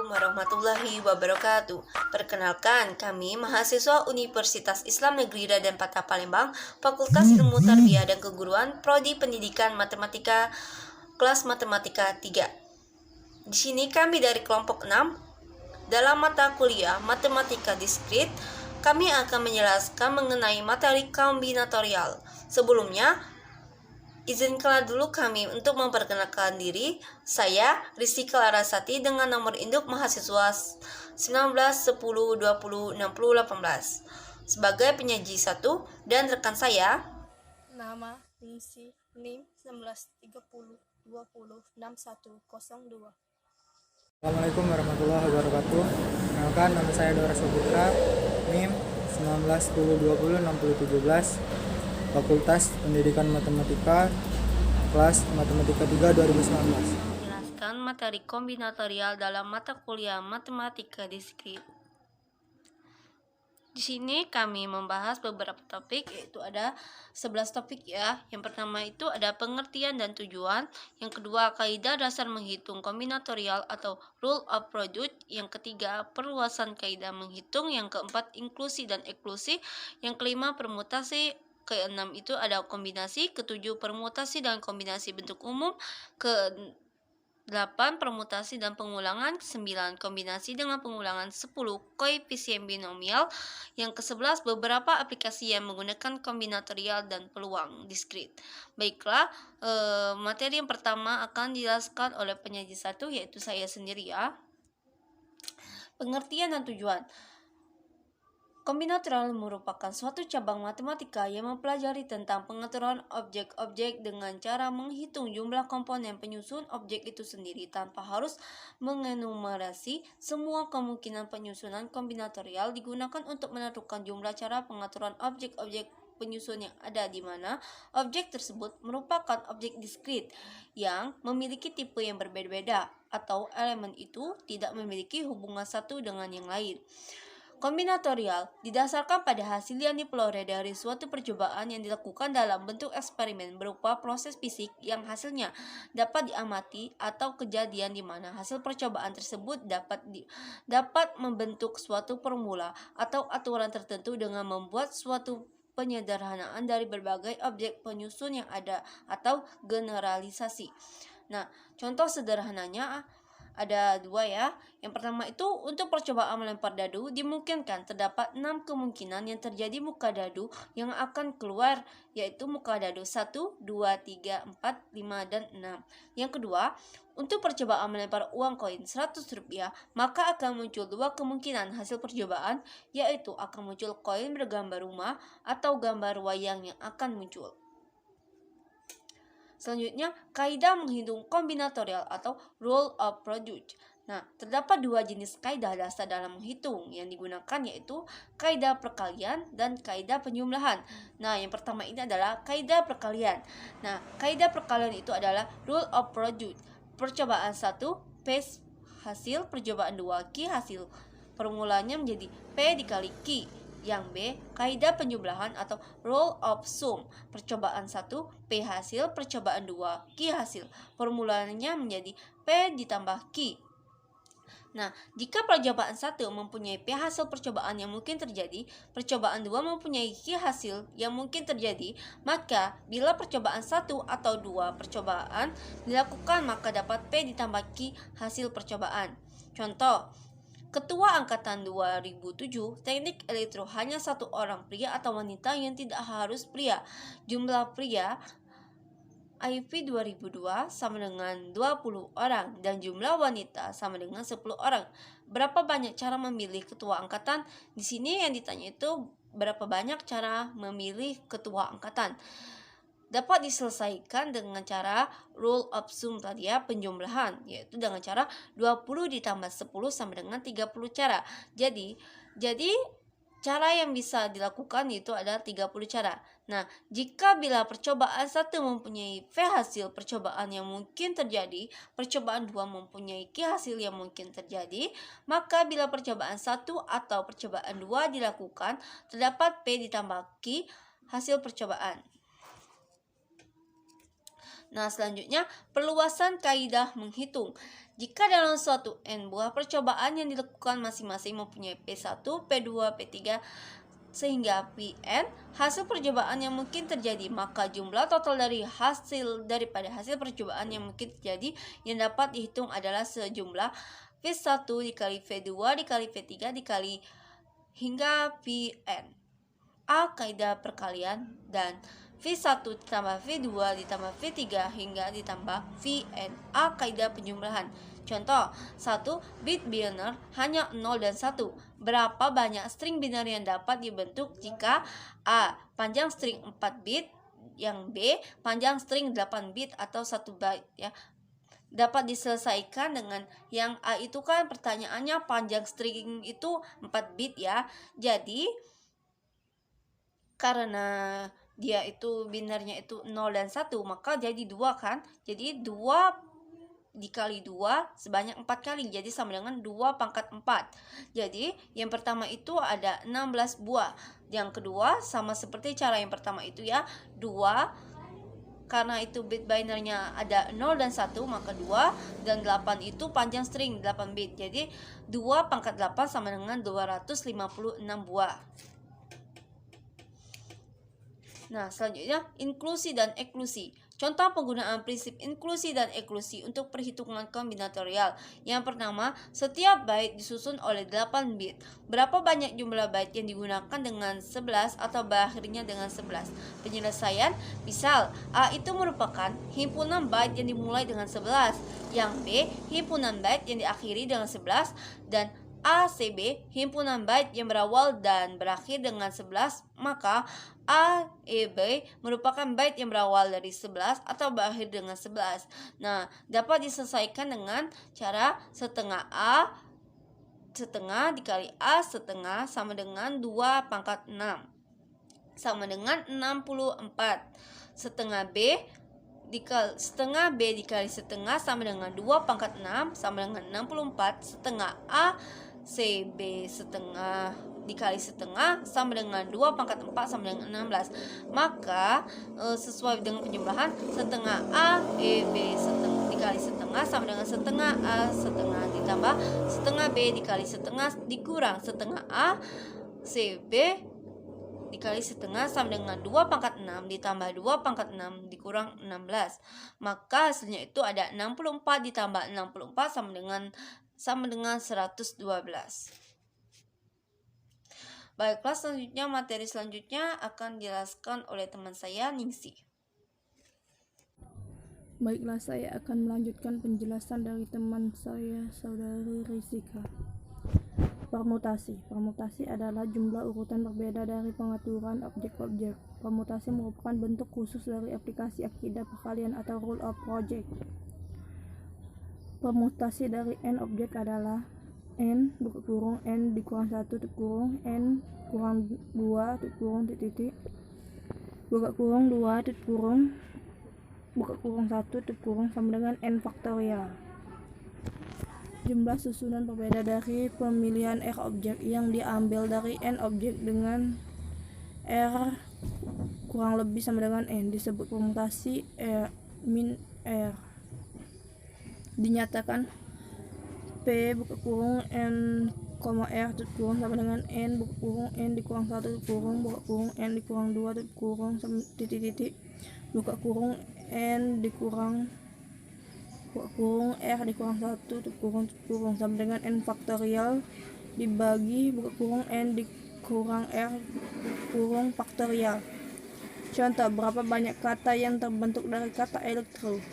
warahmatullahi wabarakatuh. Perkenalkan, kami mahasiswa Universitas Islam Negeri Raden Patah Palembang, Fakultas Ilmu Tarbiyah dan Keguruan, Prodi Pendidikan Matematika, kelas Matematika 3. Di sini kami dari kelompok 6. Dalam mata kuliah Matematika Diskrit, kami akan menjelaskan mengenai materi kombinatorial. Sebelumnya, izinkanlah dulu kami untuk memperkenalkan diri. Saya Rizky Larasati dengan nomor induk mahasiswa 1910206018 sebagai penyaji 1, dan rekan saya Nama Ningsi NIM 1930206102. Assalamualaikum warahmatullahi wabarakatuh. Perkenalkan, nama saya Dora Saputra, NIM 1910206017, Fakultas Pendidikan Matematika, kelas Matematika 3 2019. menjelaskan materi kombinatorial dalam mata kuliah Matematika Diskrit. Di sini kami membahas beberapa topik, yaitu ada 11 topik ya. Yang pertama itu ada pengertian dan tujuan, yang kedua kaidah dasar menghitung kombinatorial atau rule of product, yang ketiga perluasan kaidah menghitung, yang keempat inklusi dan eksklusi, yang kelima permutasi, keenam itu ada kombinasi, ketujuh permutasi dan kombinasi bentuk umum, ke-8 permutasi dan pengulangan, 9 kombinasi dengan pengulangan, 10 koefisien binomial, yang ke-11 beberapa aplikasi yang menggunakan kombinatorial dan peluang diskrit. Baiklah, materi yang pertama akan dijelaskan oleh penyaji 1, yaitu saya sendiri ya. Pengertian dan tujuan. Kombinatorial merupakan suatu cabang matematika yang mempelajari tentang pengaturan objek-objek dengan cara menghitung jumlah komponen penyusun objek itu sendiri tanpa harus mengenumerasi semua kemungkinan penyusunan. Kombinatorial digunakan untuk menentukan jumlah cara pengaturan objek-objek penyusun yang ada di mana objek tersebut merupakan objek diskrit yang memiliki tipe yang berbeda-beda atau elemen itu tidak memiliki hubungan satu dengan yang lain. Kombinatorial didasarkan pada hasil yang diperoleh dari suatu percobaan yang dilakukan dalam bentuk eksperimen berupa proses fisik yang hasilnya dapat diamati atau kejadian di mana hasil percobaan tersebut dapat membentuk suatu formula atau aturan tertentu dengan membuat suatu penyederhanaan dari berbagai objek penyusun yang ada atau generalisasi. Nah, contoh sederhananya ada 2 ya. Yang pertama itu untuk percobaan melempar dadu dimungkinkan terdapat 6 kemungkinan yang terjadi muka dadu yang akan keluar, yaitu muka dadu 1, 2, 3, 4, 5, dan 6. Yang kedua, untuk percobaan melempar uang koin Rp100, maka akan muncul 2 kemungkinan hasil percobaan, yaitu akan muncul koin bergambar rumah atau gambar wayang yang akan muncul. Selanjutnya, kaidah menghitung kombinatorial atau rule of product. Nah, terdapat 2 jenis kaidah dasar dalam menghitung yang digunakan, yaitu kaidah perkalian dan kaidah penjumlahan. Nah, yang pertama ini adalah kaidah perkalian. Nah, kaidah perkalian itu adalah rule of product. Percobaan 1 P hasil, percobaan 2 Q hasil. Formulanya menjadi P dikali Q. Yang B, kaidah penjumlahan atau rule of sum. Percobaan 1 P hasil, percobaan 2 Q hasil. Formulanya menjadi P ditambah Q. Nah, jika percobaan 1 mempunyai P hasil percobaan yang mungkin terjadi, percobaan 2 mempunyai Q hasil yang mungkin terjadi, maka bila percobaan 1 atau 2 percobaan dilakukan, maka dapat P ditambah Q hasil percobaan. Contoh, Ketua Angkatan 2007 Teknik Elektro hanya 1 orang pria atau wanita yang tidak harus pria. Jumlah pria IP 2002 sama dengan 20 orang dan jumlah wanita sama dengan 10 orang. Berapa banyak cara memilih ketua angkatan? Di sini yang ditanya itu berapa banyak cara memilih ketua angkatan. Dapat diselesaikan dengan cara rule of sum tadi ya, penjumlahan, yaitu dengan cara 20 ditambah 10 sama dengan 30 cara. Jadi cara yang bisa dilakukan itu ada 30 cara. Nah, jika bila percobaan 1 mempunyai V hasil percobaan yang mungkin terjadi, percobaan 2 mempunyai Q hasil yang mungkin terjadi, maka bila percobaan 1 atau percobaan 2 dilakukan, terdapat P ditambah Q hasil percobaan. Nah, selanjutnya perluasan kaidah menghitung. Jika dalam suatu N buah percobaan yang dilakukan masing-masing mempunyai P1, P2, P3, sehingga Pn hasil percobaan yang mungkin terjadi, maka jumlah total dari daripada hasil percobaan yang mungkin terjadi yang dapat dihitung adalah sejumlah V1 dikali V2 dikali V3 dikali hingga Pn. A. Kaidah perkalian, dan V1 ditambah V2 ditambah V3 hingga ditambah Vn. A. Kaidah penjumlahan. Contoh, 1 bit biner hanya 0 dan 1. Berapa banyak string biner yang dapat dibentuk jika A. panjang string 4 bit, yang B. panjang string 8 bit atau 1 byte ya. Dapat diselesaikan dengan yang A itu kan pertanyaannya panjang string itu 4 bit ya. Jadi karena dia itu binernya itu 0 dan 1, maka jadi 2 kan. Jadi 2 dikali 2 sebanyak 4 kali, jadi sama dengan 2 pangkat 4. Jadi yang pertama itu ada 16 buah. Yang kedua sama seperti cara yang pertama itu ya, 2 karena itu bit binernya ada 0 dan 1, maka 2 dan 8 itu panjang string 8 bit. Jadi 2 pangkat 8 sama dengan 256 buah. Nah, selanjutnya inklusi dan eksklusi. Contoh penggunaan prinsip inklusi dan eksklusi untuk perhitungan kombinatorial. Yang pertama, setiap byte disusun oleh 8 bit. Berapa banyak jumlah byte yang digunakan dengan 11 atau berakhirnya dengan 11? Penyelesaian, misal A itu merupakan himpunan byte yang dimulai dengan 11, yang B himpunan byte yang diakhiri dengan 11, dan ACB himpunan byte yang berawal dan berakhir dengan 11, maka AEB merupakan byte yang berawal dari 11 atau berakhir dengan 11. Nah, dapat diselesaikan dengan cara setengah A setengah dikali A setengah sama dengan 2 pangkat 6 sama dengan 64. Setengah B dikali setengah sama dengan 2 pangkat 6 sama dengan 64. Setengah A CB setengah dikali setengah sama dengan 2 pangkat 4 sama dengan 16. Maka sesuai dengan penjumlahan, setengah A B dikali setengah sama dengan setengah A setengah ditambah setengah B dikali setengah dikurang setengah A CB dikali setengah sama dengan 2 pangkat 6 ditambah 2 pangkat 6 dikurang 16. Maka hasilnya itu ada 64 ditambah 64 sama dengan 112. Baiklah, selanjutnya materi selanjutnya akan dijelaskan oleh teman saya Ningsi. Baiklah, saya akan melanjutkan penjelasan dari teman saya, saudari Rizika. Permutasi. Permutasi adalah jumlah urutan berbeda dari pengaturan objek-objek. Permutasi merupakan bentuk khusus dari aplikasi kaidah perkalian atau rule of project. Permutasi dari n objek adalah n buka kurung n dikurang 1 tutup kurung n kurang 2 tutup kurung titik buka kurung 2 tutup kurung buka kurung 1 tutup kurung sama dengan n faktorial. Jumlah susunan berbeda dari pemilihan R objek yang diambil dari n objek dengan R kurang lebih sama dengan n disebut permutasi R min R. Dinyatakan P buka kurung n, R tutup kurung sama dengan n buka kurung n dikurang 1 tutup kurung buka kurung n dikurang 2 tutup kurung titik buka kurung n dikurang buka kurung R dikurang 1 tutup kurung sama dengan n faktorial dibagi buka kurung n dikurang R kurung faktorial. Contoh, berapa banyak kata yang terbentuk dari kata elektro?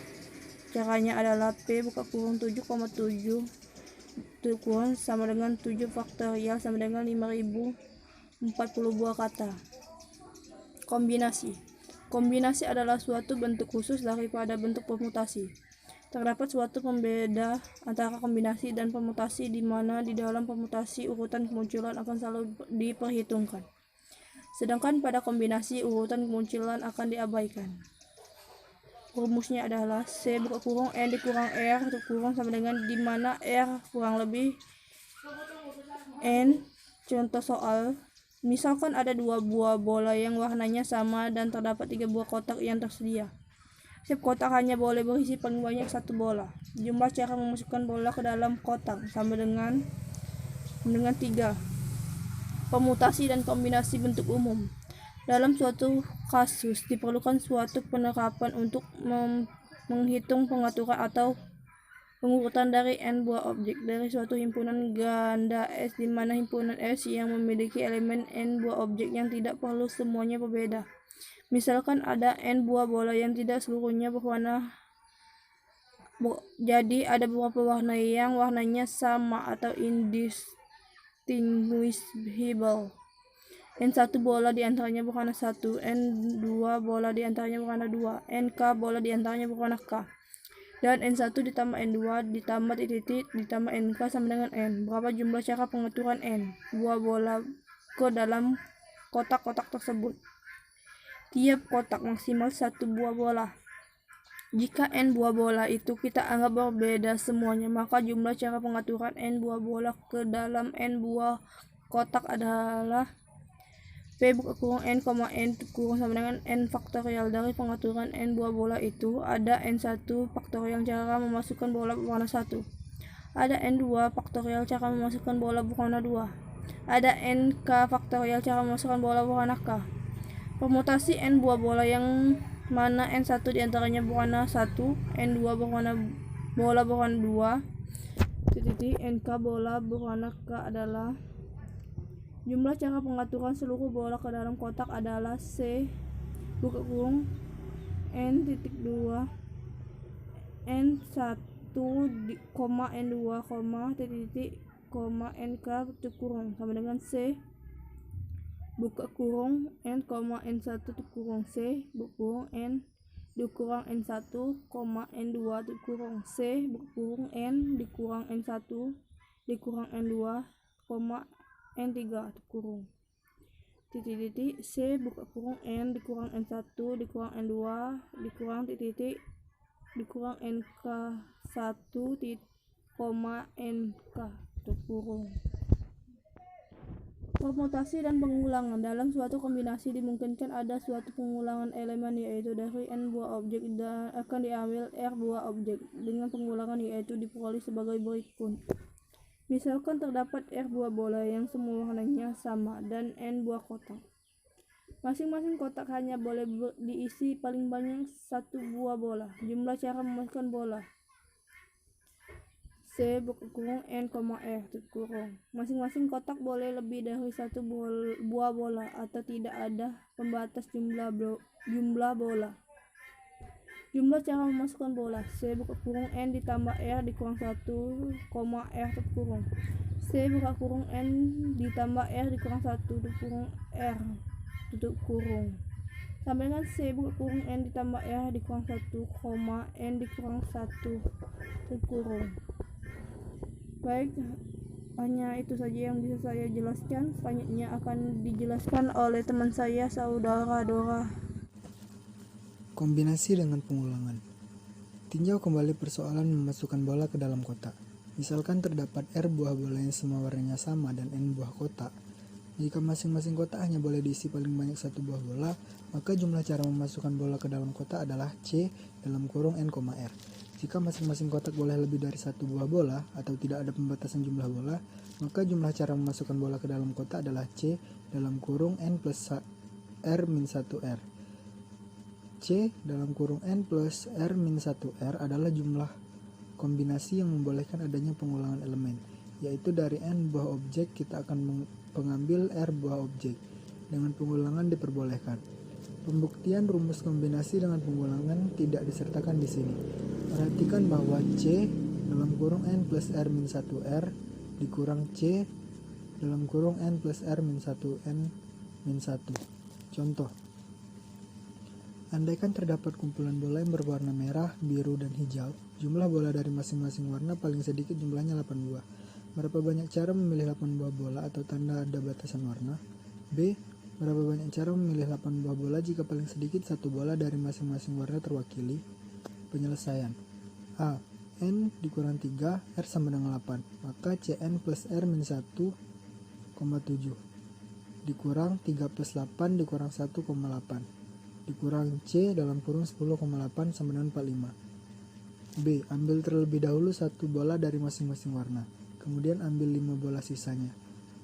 Caranya adalah P buka kurung 7,7 tutup kurung sama dengan 7 faktorial sama dengan 5040 buah kata. Kombinasi. Kombinasi adalah suatu bentuk khusus daripada bentuk permutasi. Terdapat suatu pembeda antara kombinasi dan permutasi di mana di dalam permutasi urutan kemunculan akan selalu diperhitungkan. Sedangkan pada kombinasi urutan kemunculan akan diabaikan. Rumusnya adalah C buka kurung N dikurang R tutup kurung sama dengan di mana R kurang lebih N. Contoh soal, misalkan ada 2 buah bola yang warnanya sama dan terdapat 3 buah kotak yang tersedia. Setiap kotak hanya boleh berisi paling banyak satu bola. Jumlah cara memasukkan bola ke dalam kotak sama dengan 3. Permutasi dan kombinasi bentuk umum. Dalam suatu kasus diperlukan suatu penerapan untuk menghitung pengaturan atau pengurutan dari n buah objek dari suatu himpunan ganda S, di mana himpunan S yang memiliki elemen n buah objek yang tidak perlu semuanya berbeda. Misalkan ada n buah bola yang tidak seluruhnya berwarna, jadi ada beberapa warna yang warnanya sama atau indistinguishable. N1 bola diantaranya berwarna 1, N2 bola diantaranya berwarna 2, NK bola diantaranya berwarna K. Dan N1 ditambah N2 ditambah titik ditambah NK sama dengan N. Berapa jumlah cara pengaturan N buah bola ke dalam kotak-kotak tersebut? Tiap kotak maksimal 1 buah bola. Jika n buah bola itu kita anggap berbeda semuanya, maka jumlah cara pengaturan n buah bola ke dalam n buah kotak adalah P buka kurung n, n kurung sama dengan n faktorial. Dari pengaturan n buah bola itu ada n1 faktorial cara memasukkan bola berwarna 1, ada n2 faktorial cara memasukkan bola berwarna 2, ada nk faktorial cara memasukkan bola berwarna k. Permutasi n buah bola yang mana n1 diantaranya berwarna 1, n2 bola berwarna 2, nk bola berwarna k adalah jumlah cara pengaturan seluruh bola ke dalam kotak adalah C buka kurung n2 n1, n2, nk tutup kurung sama dengan C buka kurung n, n1 tutup kurung C buka kurung n dikurang n1, n2 tutup kurung C buka kurung n dikurang n1 dikurang n2, n3 tutup kurung C buka kurung n dikurang n1 dikurang n2 dikurang dikurang nk1 nk tutup kurung. Permutasi dan pengulangan. Dalam suatu kombinasi dimungkinkan ada suatu pengulangan elemen, yaitu dari n buah objek dan akan diambil r buah objek dengan pengulangan, yaitu diperoleh sebagai berikut. Misalkan terdapat r buah bola yang semua warnanya sama dan n buah kotak. Masing-masing kotak hanya boleh diisi paling banyak satu buah bola. Jumlah cara memasukkan bola C buka kurung n, r tutup kurung. Masing-masing kotak boleh lebih dari satu buah bola atau tidak ada pembatas jumlah bola. Jumlah cara memasukkan bola C buka kurung n ditambah r dikurang 1, r tutup kurung. C buka kurung n ditambah r dikurang 1 tutup kurung r tutup kurung. Sama dengan C buka kurung n ditambah r dikurang 1, n dikurang 1 tutup kurung. Baik, hanya itu saja yang bisa saya jelaskan. Selanjutnya akan dijelaskan oleh teman saya, saudara Dora. Kombinasi dengan pengulangan. Tinjau kembali persoalan memasukkan bola ke dalam kotak. Misalkan terdapat R buah bola yang semua warnanya sama dan N buah kotak. Jika masing-masing kotak hanya boleh diisi paling banyak satu buah bola, maka jumlah cara memasukkan bola ke dalam kotak adalah C dalam kurung N, R. Jika masing-masing kotak boleh lebih dari satu buah bola atau tidak ada pembatasan jumlah bola, maka jumlah cara memasukkan bola ke dalam kotak adalah C dalam kurung N plus R min 1R. C dalam kurung N plus R min 1R adalah jumlah kombinasi yang membolehkan adanya pengulangan elemen, yaitu dari N buah objek kita akan mengambil R buah objek. Dengan pengulangan diperbolehkan. Pembuktian rumus kombinasi dengan pengulangan tidak disertakan di sini. Perhatikan bahwa C dalam kurung N plus R min 1R dikurang C dalam kurung N plus R min 1N min 1. Contoh. Andaikan terdapat kumpulan bola yang berwarna merah, biru, dan hijau. Jumlah bola dari masing-masing warna paling sedikit jumlahnya 8 buah. Berapa banyak cara memilih 8 buah bola atau tanda ada batasan warna? B. Berapa banyak cara memilih 8 buah bola jika paling sedikit satu bola dari masing-masing warna terwakili? Penyelesaian. A. N dikurang 3, R sama dengan 8. Maka Cn plus R min 1,7 dikurang 3 plus 8 dikurang 1,8. dikurang C dalam kurung 10,8 sama dengan 45. B. Ambil terlebih dahulu satu bola dari masing-masing warna. Kemudian ambil 5 bola sisanya.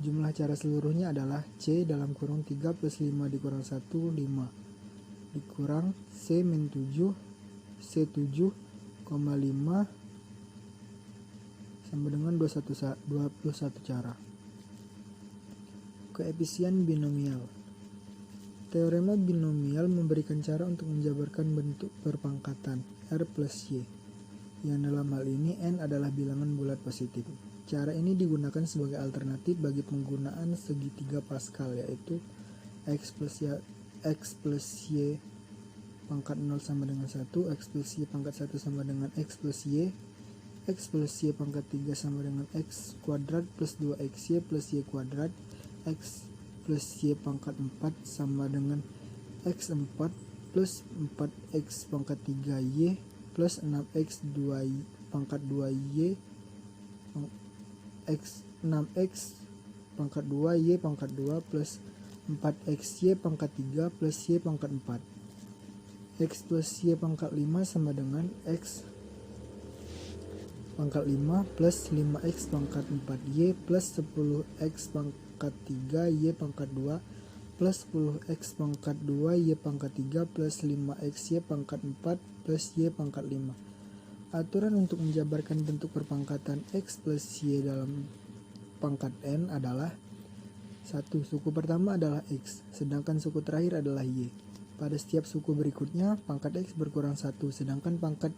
Jumlah cara seluruhnya adalah C dalam kurung 3 plus 5 dikurang 1, 5. Dikurang C min 7, C 7,5 sama dengan 21 cara. Koefisien binomial. Teorema binomial memberikan cara untuk menjabarkan bentuk perpangkatan R plus Y, yang dalam hal ini N adalah bilangan bulat positif. Cara ini digunakan sebagai alternatif bagi penggunaan segitiga Pascal, yaitu X plus Y pangkat 0 sama dengan 1, X plus Y pangkat 1 sama dengan X plus Y, X plus Y pangkat 3 sama dengan X kuadrat plus 2XY plus Y kuadrat, X plus Y pangkat 4 sama dengan X4 plus 4X pangkat 3Y plus 6X pangkat 2Y X 6X pangkat 2 Y pangkat 2 plus 4XY pangkat 3 plus Y pangkat 4. X plus Y pangkat 5 sama dengan X pangkat 5 plus 5X pangkat 4Y plus 10X pangkat 3 Y pangkat 2 plus 10X pangkat 2 Y pangkat 3 plus 5XY pangkat 4 plus Y pangkat 5. Aturan untuk menjabarkan bentuk perpangkatan X plus Y dalam pangkat N adalah: 1. Suku pertama adalah X, sedangkan suku terakhir adalah Y. Pada setiap suku berikutnya, pangkat X berkurang 1, sedangkan pangkat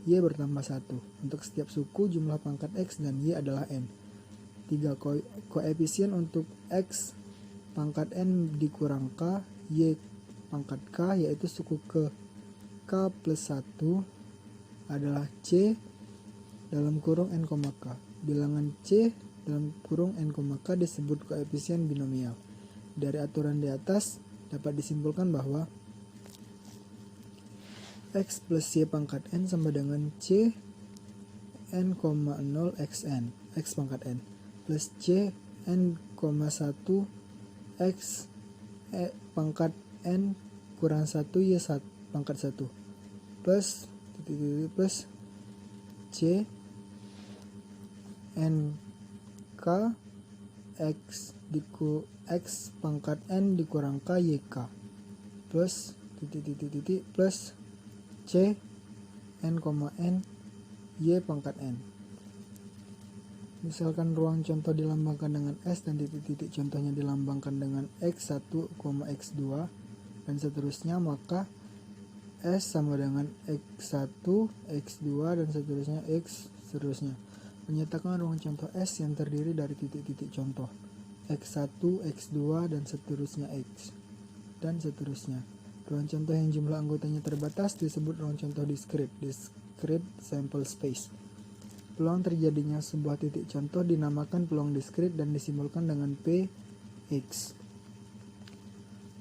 Y bertambah 1. Untuk setiap suku, jumlah pangkat X dan Y adalah N. 3. Koefisien untuk X pangkat N dikurang K, Y pangkat K, yaitu suku ke K plus 1 adalah C dalam kurung N, K. Bilangan C dalam kurung N, K disebut koefisien binomial. Dari aturan di atas dapat disimpulkan bahwa X plus Y pangkat N sama dengan C N, 0 XN, X pangkat N, plus C N, 1 X pangkat N kurang 1 Y pangkat 1 plus C N K X pangkat N dikurang K Y K plus plus C N, N Y pangkat N. Misalkan ruang contoh dilambangkan dengan S dan titik-titik contohnya dilambangkan dengan X1, X2 dan seterusnya, maka S sama dengan X1, X2 dan seterusnya. Menyatakan ruang contoh S yang terdiri dari titik-titik contoh X1, X2 dan seterusnya X dan seterusnya. Ruang contoh yang jumlah anggotanya terbatas disebut ruang contoh discrete sample space. Peluang terjadinya sebuah titik contoh dinamakan peluang diskrit dan disimbolkan dengan Px.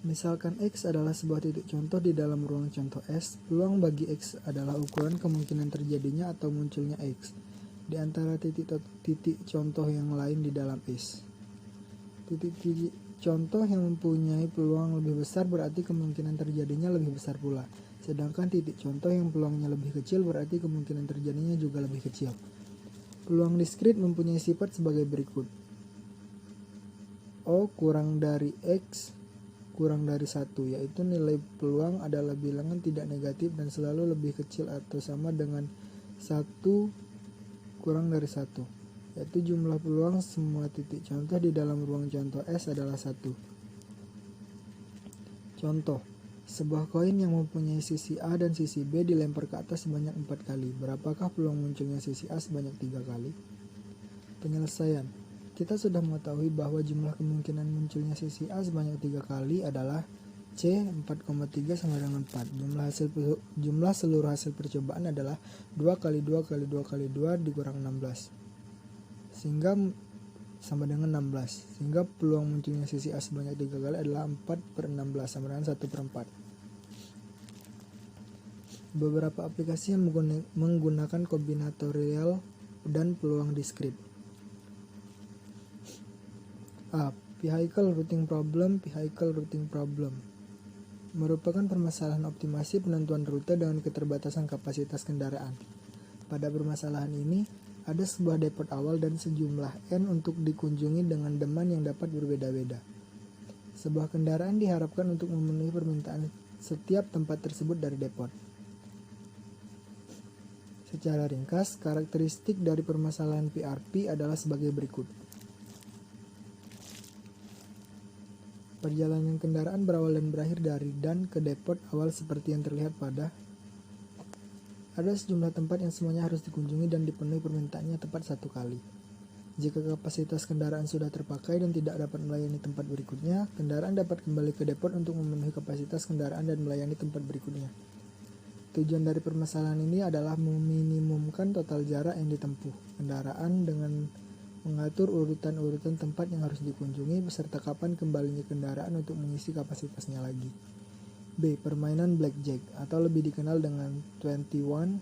Misalkan X adalah sebuah titik contoh di dalam ruang contoh S, peluang bagi X adalah ukuran kemungkinan terjadinya atau munculnya X di antara titik contoh yang lain di dalam S. Titik-titik contoh yang mempunyai peluang lebih besar berarti kemungkinan terjadinya lebih besar pula. Sedangkan titik contoh yang peluangnya lebih kecil berarti kemungkinan terjadinya juga lebih kecil. Peluang diskrit mempunyai sifat sebagai berikut. O kurang dari X kurang dari 1, yaitu nilai peluang adalah bilangan tidak negatif dan selalu lebih kecil atau sama dengan 1 kurang dari 1, yaitu jumlah peluang semua titik contoh di dalam ruang contoh S adalah 1. Contoh, sebuah koin yang mempunyai sisi A dan sisi B dilempar ke atas sebanyak 4 kali. Berapakah peluang munculnya sisi A sebanyak 3 kali? Penyelesaian. Kita sudah mengetahui bahwa jumlah kemungkinan munculnya sisi A sebanyak 3 kali adalah C 4,3 sama dengan 4. Jumlah seluruh hasil percobaan adalah 2 kali 2 kali 2 kali 2 dikurang 16. Sehingga sama dengan 16. Sehingga peluang munculnya sisi A sebanyak 3 kali adalah 4/16 sama dengan 1/4. Beberapa aplikasi yang menggunakan kombinatorial dan peluang diskrit. A. Vehicle routing problem. merupakan permasalahan optimasi penentuan rute dengan keterbatasan kapasitas kendaraan. Pada permasalahan ini, ada sebuah depot awal dan sejumlah N untuk dikunjungi dengan demand yang dapat berbeda-beda. Sebuah kendaraan diharapkan untuk memenuhi permintaan setiap tempat tersebut dari depot. Secara ringkas, karakteristik dari permasalahan PRP adalah sebagai berikut. Perjalanan kendaraan berawal dan berakhir dari dan ke depot awal seperti yang terlihat pada ada sejumlah tempat yang semuanya harus dikunjungi dan dipenuhi permintaannya tepat satu kali. Jika kapasitas kendaraan sudah terpakai dan tidak dapat melayani tempat berikutnya, kendaraan dapat kembali ke depot untuk memenuhi kapasitas kendaraan dan melayani tempat berikutnya. Tujuan dari permasalahan ini adalah meminimumkan total jarak yang ditempuh kendaraan dengan mengatur urutan-urutan tempat yang harus dikunjungi beserta kapan kembalinya kendaraan untuk mengisi kapasitasnya lagi. B. Permainan blackjack atau lebih dikenal dengan 21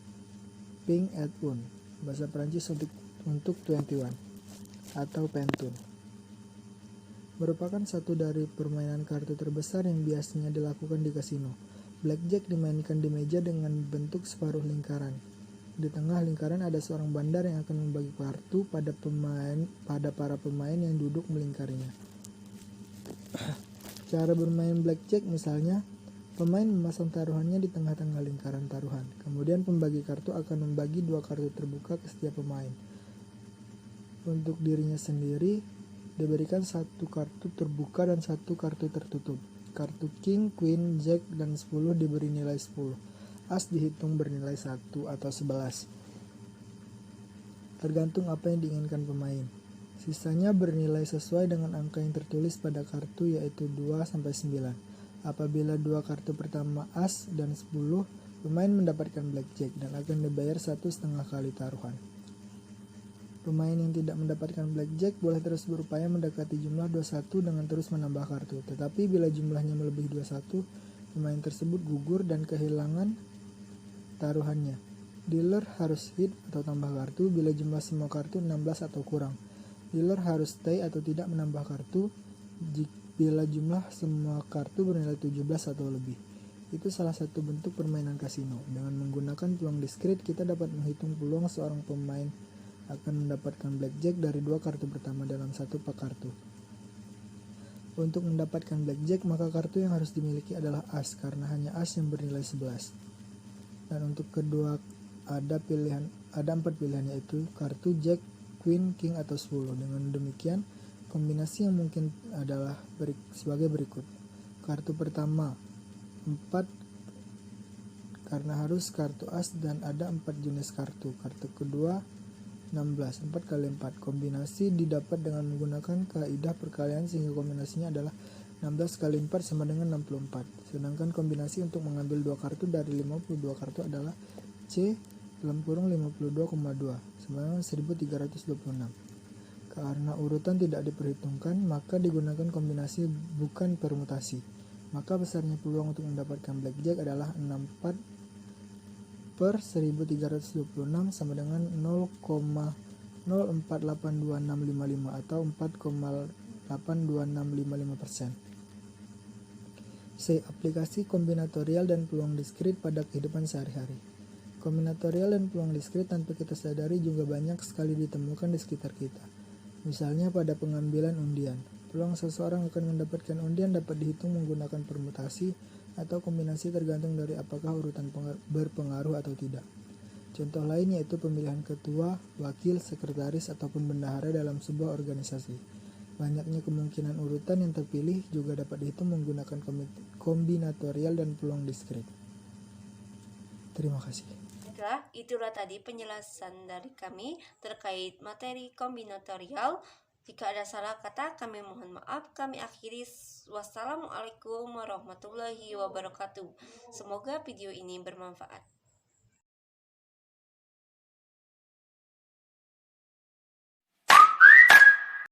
ping et un, bahasa Prancis untuk 21 atau pentun. Merupakan satu dari permainan kartu terbesar yang biasanya dilakukan di kasino. Blackjack dimainkan di meja dengan bentuk separuh lingkaran. Di tengah lingkaran ada seorang bandar yang akan membagi kartu pada para pemain yang duduk melingkarinya. Cara bermain blackjack misalnya, pemain memasang taruhannya di tengah-tengah lingkaran taruhan. Kemudian pembagi kartu akan membagi 2 kartu terbuka ke setiap pemain. Untuk dirinya sendiri diberikan 1 kartu terbuka dan 1 kartu tertutup. Kartu King, Queen, Jack, dan 10 diberi nilai 10. As dihitung bernilai 1 atau 11. Tergantung apa yang diinginkan pemain. Sisanya bernilai sesuai dengan angka yang tertulis pada kartu yaitu 2-9. Apabila 2 kartu pertama As dan 10, pemain mendapatkan blackjack dan akan dibayar 1,5 kali taruhan. Pemain yang tidak mendapatkan blackjack boleh terus berupaya mendekati jumlah 21 dengan terus menambah kartu. Tetapi bila jumlahnya melebihi 21, pemain tersebut gugur dan kehilangan taruhannya. Dealer harus hit atau tambah kartu bila jumlah semua kartu 16 atau kurang. Dealer harus stay atau tidak menambah kartu bila jumlah semua kartu bernilai 17 atau lebih. Itu salah satu bentuk permainan kasino. Dengan menggunakan peluang diskrit, kita dapat menghitung peluang seorang pemain akan mendapatkan blackjack dari 2 kartu pertama dalam 1 pak kartu. Untuk mendapatkan blackjack, maka kartu yang harus dimiliki adalah As, karena hanya As yang bernilai 11. Dan untuk kedua ada 4 pilihan, yaitu kartu Jack, Queen, King, atau 10. Dengan demikian, kombinasi yang mungkin adalah sebagai berikut. Kartu pertama 4 karena harus kartu As dan ada 4 jenis kartu. Kartu kedua 16, 4 kali 4. Kombinasi didapat dengan menggunakan kaidah perkalian sehingga kombinasinya adalah 16 kali 4 sama dengan 64. Sedangkan kombinasi untuk mengambil 2 kartu dari 52 kartu adalah C dalam kurung 52,2 sama dengan 1326. Karena urutan tidak diperhitungkan, maka digunakan kombinasi bukan permutasi. Maka besarnya peluang untuk mendapatkan blackjack adalah 64 per 1326 sama dengan 0,048265 atau 4,82655%. C. Aplikasi kombinatorial dan peluang diskrit pada kehidupan sehari-hari. Kombinatorial dan peluang diskrit tanpa kita sadari juga banyak sekali ditemukan di sekitar kita. Misalnya pada pengambilan undian. Peluang seseorang akan mendapatkan undian dapat dihitung menggunakan permutasi atau kombinasi tergantung dari apakah urutan berpengaruh atau tidak. Contoh lain yaitu pemilihan ketua, wakil, sekretaris, ataupun bendahara dalam sebuah organisasi. Banyaknya kemungkinan urutan yang terpilih juga dapat dihitung menggunakan kombinatorial dan peluang diskrit. Terima kasih. Baiklah, itulah tadi penjelasan dari kami terkait materi kombinatorial. Jika ada salah kata, kami mohon maaf. Kami akhiri. Wassalamualaikum warahmatullahi wabarakatuh. Semoga video ini bermanfaat.